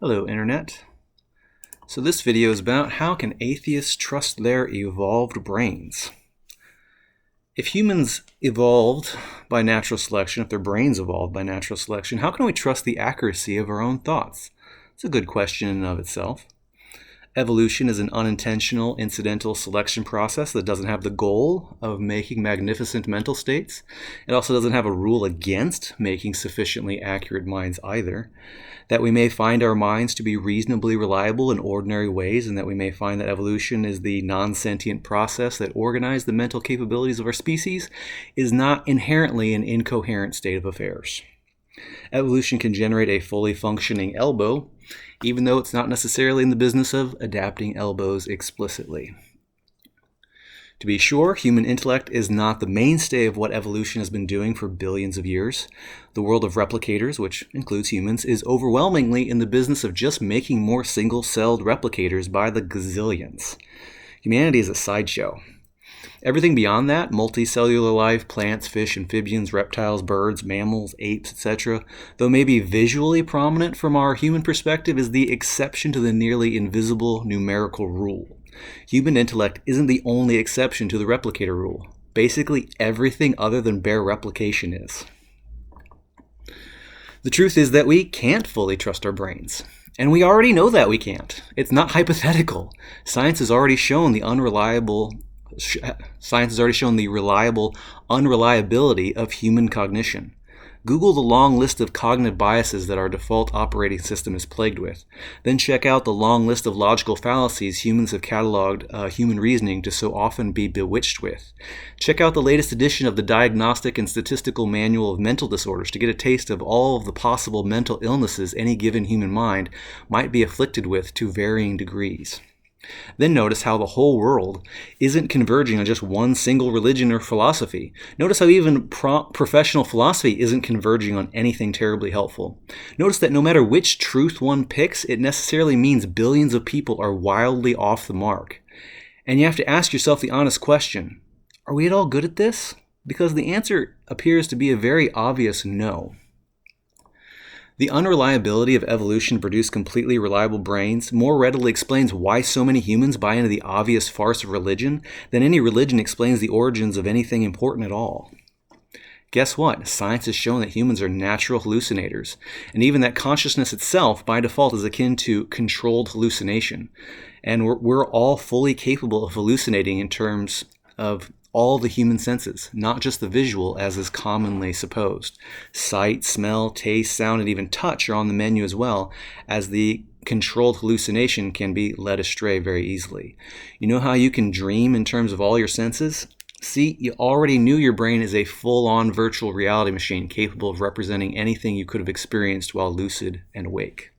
Hello, Internet. So this video is about how can atheists trust their evolved brains? If humans evolved by natural selection, if their brains evolved by natural selection, how can we trust the accuracy of our own thoughts? It's a good question in and of itself. Evolution is an unintentional, incidental selection process that doesn't have the goal of making magnificent mental states. It also doesn't have a rule against making sufficiently accurate minds either. That we may find our minds to be reasonably reliable in ordinary ways, and that we may find that evolution is the non-sentient process that organized the mental capabilities of our species, is not inherently an incoherent state of affairs. Evolution can generate a fully functioning elbow, even though it's not necessarily in the business of adapting elbows explicitly. To be sure, human intellect is not the mainstay of what evolution has been doing for billions of years. The world of replicators, which includes humans, is overwhelmingly in the business of just making more single-celled replicators by the gazillions. Humanity is a sideshow. Everything beyond that, multicellular life, plants, fish, amphibians, reptiles, birds, mammals, apes, etc., though maybe visually prominent from our human perspective, is the exception to the nearly invisible numerical rule. Human intellect isn't the only exception to the replicator rule. Basically, everything other than bare replication is. The truth is that we can't fully trust our brains. And we already know that we can't. It's not hypothetical. Science has already shown the reliable unreliability of human cognition. Google the long list of cognitive biases that our default operating system is plagued with. Then check out the long list of logical fallacies humans have cataloged human reasoning to so often be bewitched with. Check out the latest edition of the Diagnostic and Statistical Manual of Mental Disorders to get a taste of all of the possible mental illnesses any given human mind might be afflicted with to varying degrees. Then notice how the whole world isn't converging on just one single religion or philosophy. Notice how even professional philosophy isn't converging on anything terribly helpful. Notice that no matter which truth one picks, it necessarily means billions of people are wildly off the mark. And you have to ask yourself the honest question, are we at all good at this? Because the answer appears to be a very obvious no. The unreliability of evolution to produce completely reliable brains more readily explains why so many humans buy into the obvious farce of religion than any religion explains the origins of anything important at all. Guess what? Science has shown that humans are natural hallucinators, and even that consciousness itself, by default, is akin to controlled hallucination. And we're all fully capable of hallucinating in terms of all the human senses, not just the visual as is commonly supposed. Sight, smell, taste, sound, and even touch are on the menu as well, as the controlled hallucination can be led astray very easily. You know how you can dream in terms of all your senses? See, you already knew your brain is a full-on virtual reality machine capable of representing anything you could have experienced while lucid and awake.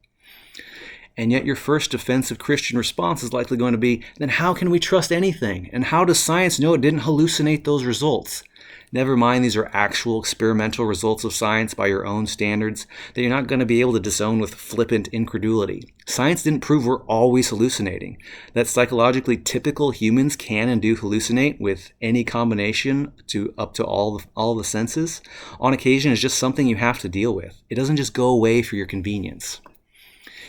And yet your first defensive Christian response is likely going to be, then how can we trust anything? And how does science know it didn't hallucinate those results? Never mind, these are actual experimental results of science by your own standards that you're not going to be able to disown with flippant incredulity. Science didn't prove we're always hallucinating. That psychologically typical humans can and do hallucinate with any combination up to all the senses, on occasion is just something you have to deal with. It doesn't just go away for your convenience.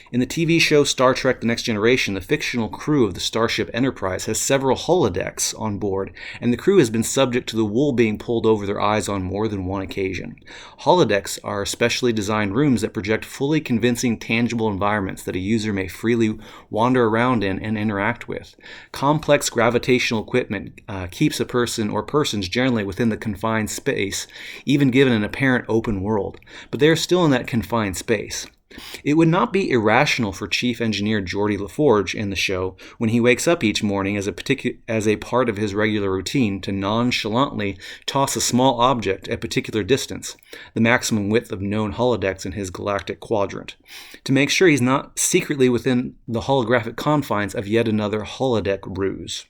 In the TV show Star Trek The Next Generation, the fictional crew of the Starship Enterprise has several holodecks on board, and the crew has been subject to the wool being pulled over their eyes on more than one occasion. Holodecks are specially designed rooms that project fully convincing, tangible environments that a user may freely wander around in and interact with. Complex gravitational equipment keeps a person or persons generally within the confined space, even given an apparent open world, but they are still in that confined space. It would not be irrational for Chief Engineer Geordi LaForge in the show, when he wakes up each morning as a part of his regular routine, to nonchalantly toss a small object a particular distance, the maximum width of known holodecks in his galactic quadrant, to make sure he's not secretly within the holographic confines of yet another holodeck ruse.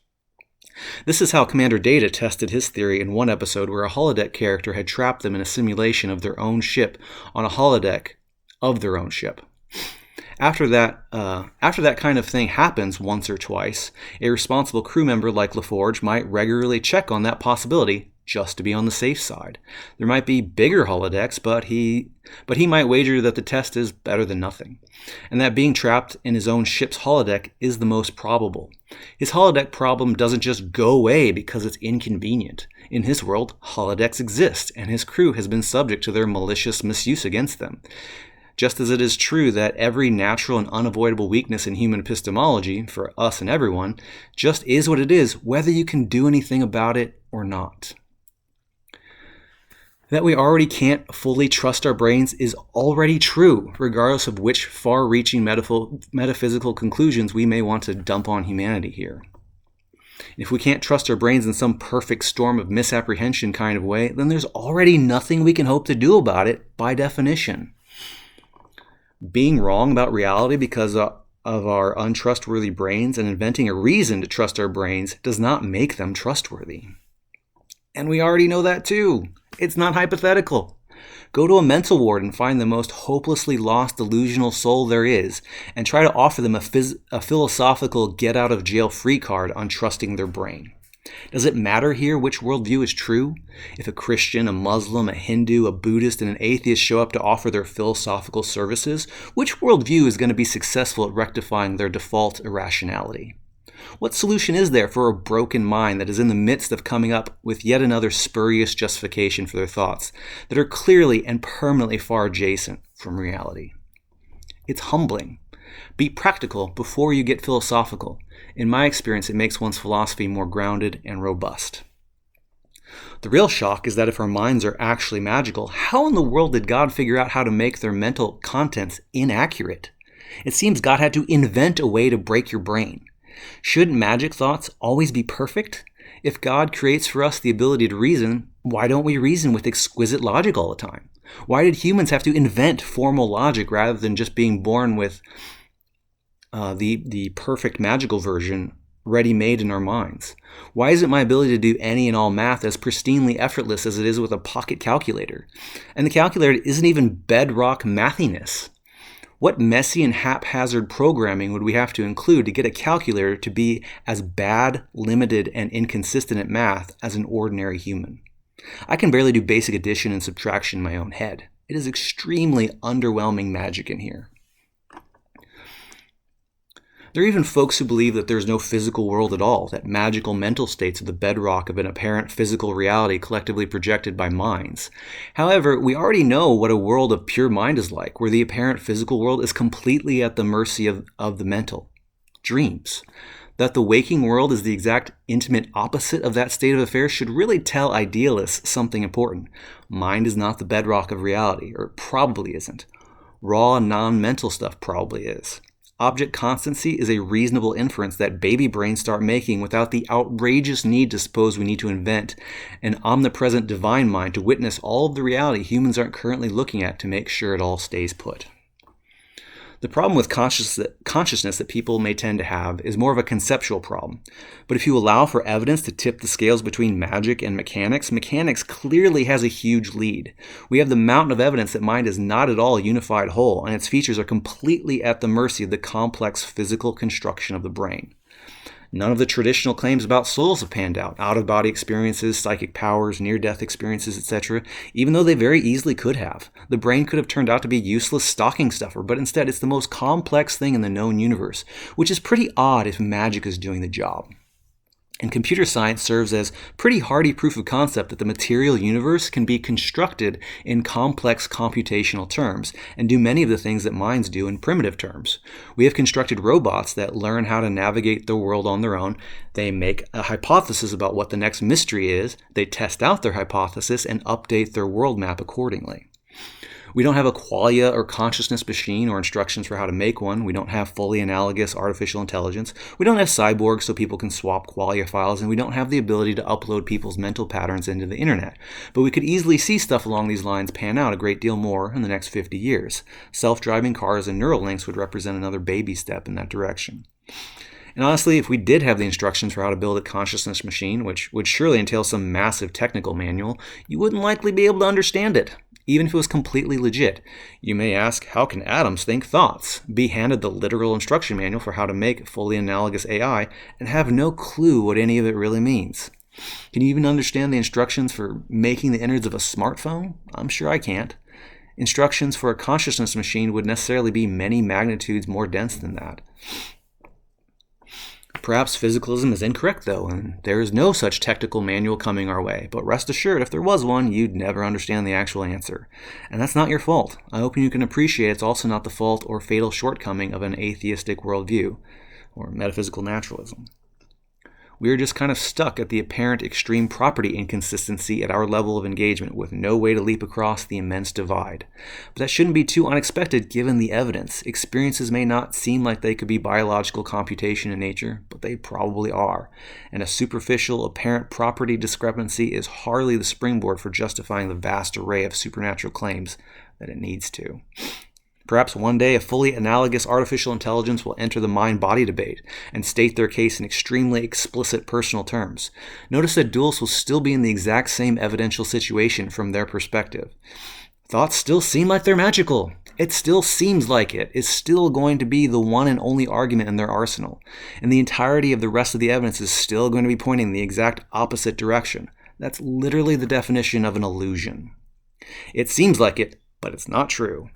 This is how Commander Data tested his theory in one episode where a holodeck character had trapped them in a simulation of their own ship on a holodeck of their own ship. After that kind of thing happens once or twice, a responsible crew member like LaForge might regularly check on that possibility just to be on the safe side. There might be bigger holodecks, but he might wager that the test is better than nothing, and that being trapped in his own ship's holodeck is the most probable. His holodeck problem doesn't just go away because it's inconvenient. In his world, holodecks exist, and his crew has been subject to their malicious misuse against them. Just as it is true that every natural and unavoidable weakness in human epistemology, for us and everyone, just is what it is, whether you can do anything about it or not. That we already can't fully trust our brains is already true, regardless of which far-reaching metaphysical conclusions we may want to dump on humanity here. If we can't trust our brains in some perfect storm of misapprehension kind of way, then there's already nothing we can hope to do about it by definition. Being wrong about reality because of our untrustworthy brains and inventing a reason to trust our brains does not make them trustworthy. And we already know that too. It's not hypothetical. Go to a mental ward and find the most hopelessly lost delusional soul there is, and try to offer them a philosophical get-out-of-jail-free card on trusting their brain. Does it matter here which worldview is true? If a Christian, a Muslim, a Hindu, a Buddhist, and an atheist show up to offer their philosophical services, which worldview is going to be successful at rectifying their default irrationality? What solution is there for a broken mind that is in the midst of coming up with yet another spurious justification for their thoughts that are clearly and permanently far adjacent from reality? It's humbling. Be practical before you get philosophical. In my experience, it makes one's philosophy more grounded and robust. The real shock is that if our minds are actually magical, how in the world did God figure out how to make their mental contents inaccurate? It seems God had to invent a way to break your brain. Shouldn't magic thoughts always be perfect? If God creates for us the ability to reason, why don't we reason with exquisite logic all the time? Why did humans have to invent formal logic rather than just being born with the perfect magical version ready-made in our minds? Why isn't my ability to do any and all math as pristinely effortless as it is with a pocket calculator? And the calculator isn't even bedrock mathiness. What messy and haphazard programming would we have to include to get a calculator to be as bad, limited, and inconsistent at math as an ordinary human? I can barely do basic addition and subtraction in my own head. It is extremely underwhelming magic in here. There are even folks who believe that there is no physical world at all, that magical mental states are the bedrock of an apparent physical reality collectively projected by minds. However, we already know what a world of pure mind is like, where the apparent physical world is completely at the mercy of the mental. Dreams. That the waking world is the exact intimate opposite of that state of affairs should really tell idealists something important. Mind is not the bedrock of reality, or it probably isn't. Raw, non-mental stuff probably is. Object constancy is a reasonable inference that baby brains start making without the outrageous need to suppose we need to invent an omnipresent divine mind to witness all of the reality humans aren't currently looking at to make sure it all stays put. The problem with consciousness that people may tend to have is more of a conceptual problem. But if you allow for evidence to tip the scales between magic and mechanics, mechanics clearly has a huge lead. We have the mountain of evidence that mind is not at all a unified whole, and its features are completely at the mercy of the complex physical construction of the brain. None of the traditional claims about souls have panned out. Out-of-body experiences, psychic powers, near-death experiences, etc., even though they very easily could have. The brain could have turned out to be a useless stocking stuffer, but instead it's the most complex thing in the known universe, which is pretty odd if magic is doing the job. And computer science serves as pretty hardy proof of concept that the material universe can be constructed in complex computational terms and do many of the things that minds do in primitive terms. We have constructed robots that learn how to navigate the world on their own. They make a hypothesis about what the next mystery is, they test out their hypothesis, and update their world map accordingly. We don't have a qualia or consciousness machine or instructions for how to make one. We don't have fully analogous artificial intelligence. We don't have cyborgs so people can swap qualia files, and we don't have the ability to upload people's mental patterns into the internet. But we could easily see stuff along these lines pan out a great deal more in the next 50 years. Self-driving cars and neural links would represent another baby step in that direction. And honestly, if we did have the instructions for how to build a consciousness machine, which would surely entail some massive technical manual, you wouldn't likely be able to understand it, even if it was completely legit. You may ask, how can atoms think thoughts? Be handed the literal instruction manual for how to make fully analogous AI and have no clue what any of it really means. Can you even understand the instructions for making the innards of a smartphone? I'm sure I can't. Instructions for a consciousness machine would necessarily be many magnitudes more dense than that. Perhaps physicalism is incorrect, though, and there is no such technical manual coming our way. But rest assured, if there was one, you'd never understand the actual answer. And that's not your fault. I hope you can appreciate it's also not the fault or fatal shortcoming of an atheistic worldview, or metaphysical naturalism. We are just kind of stuck at the apparent extreme property inconsistency at our level of engagement with no way to leap across the immense divide. But that shouldn't be too unexpected given the evidence. Experiences may not seem like they could be biological computation in nature, but they probably are. And a superficial apparent property discrepancy is hardly the springboard for justifying the vast array of supernatural claims that it needs to. Perhaps one day a fully analogous artificial intelligence will enter the mind-body debate and state their case in extremely explicit personal terms. Notice that dualists will still be in the exact same evidential situation from their perspective. Thoughts still seem like they're magical. It still seems like it is still going to be the one and only argument in their arsenal. And the entirety of the rest of the evidence is still going to be pointing in the exact opposite direction. That's literally the definition of an illusion. It seems like it, but it's not true.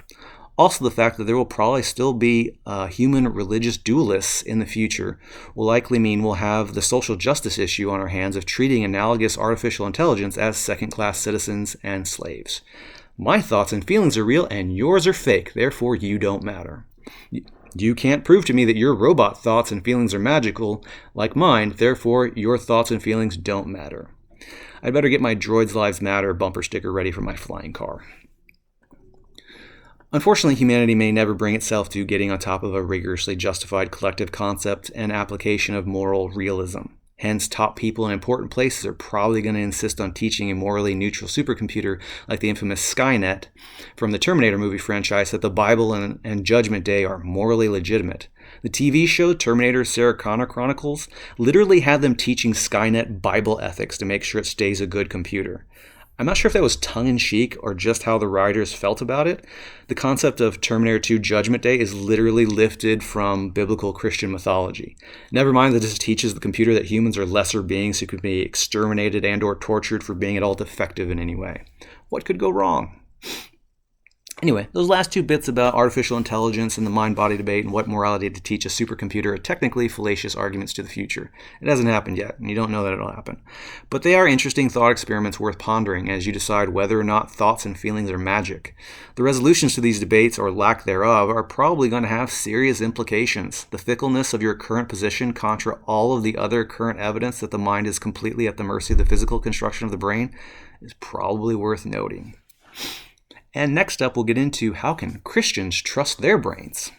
Also, the fact that there will probably still be human religious dualists in the future will likely mean we'll have the social justice issue on our hands of treating analogous artificial intelligence as second-class citizens and slaves. My thoughts and feelings are real and yours are fake, therefore you don't matter. You can't prove to me that your robot thoughts and feelings are magical like mine, therefore your thoughts and feelings don't matter. I'd better get my Droids Lives Matter bumper sticker ready for my flying car. Unfortunately, humanity may never bring itself to getting on top of a rigorously justified collective concept and application of moral realism. Hence, top people in important places are probably going to insist on teaching a morally neutral supercomputer like the infamous Skynet from the Terminator movie franchise that the Bible and Judgment Day are morally legitimate. The TV show Terminator Sarah Connor Chronicles literally had them teaching Skynet Bible ethics to make sure it stays a good computer. I'm not sure if that was tongue-in-cheek or just how the writers felt about it. The concept of Terminator 2 Judgment Day is literally lifted from biblical Christian mythology. Never mind that this teaches the computer that humans are lesser beings who could be exterminated and or tortured for being at all defective in any way. What could go wrong? Anyway, those last two bits about artificial intelligence and the mind-body debate and what morality to teach a supercomputer are technically fallacious arguments to the future. It hasn't happened yet, and you don't know that it'll happen. But they are interesting thought experiments worth pondering as you decide whether or not thoughts and feelings are magic. The resolutions to these debates, or lack thereof, are probably going to have serious implications. The fickleness of your current position contra all of the other current evidence that the mind is completely at the mercy of the physical construction of the brain is probably worth noting. And next up, we'll get into how can Christians trust their brains?